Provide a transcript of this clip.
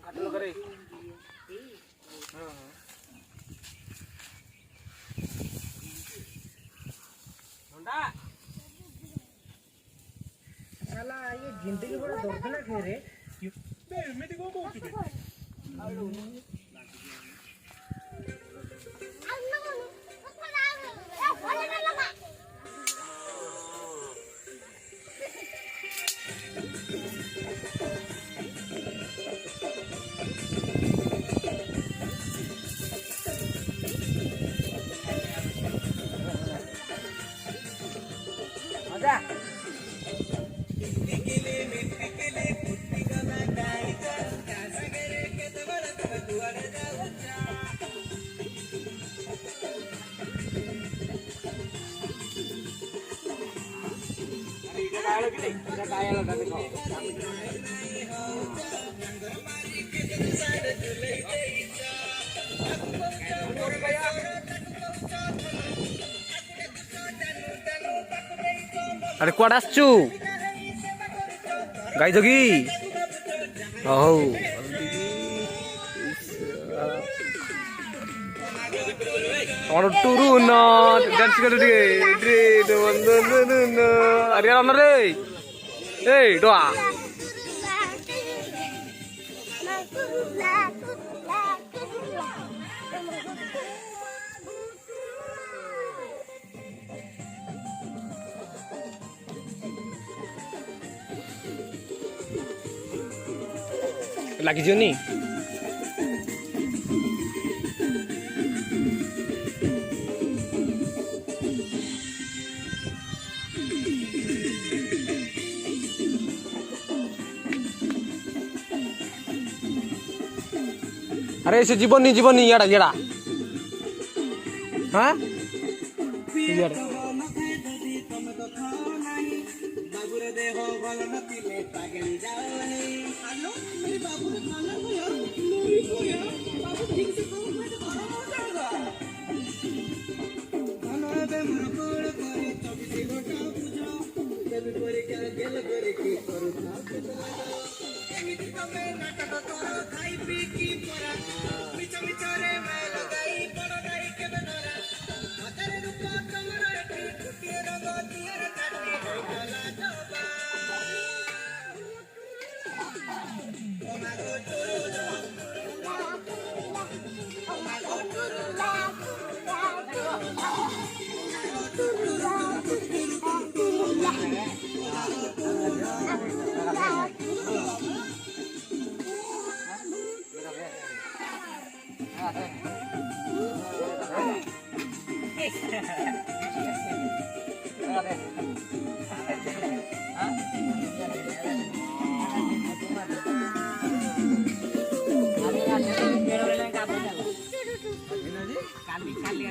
काटलो करे होंडा साला ये जिंदगी बड़ा दर्दनाक है रे बे एमिति को कहू बे आजा अरे कुआडे आसचु गाई जोगी हौ और टुरु न डांस कर रे रे न अरे यार रे ए डोआ लगी जोनी अरे ऐसे जीवन नहीं याड़ा याड़ा हाँ याड़ा काली काली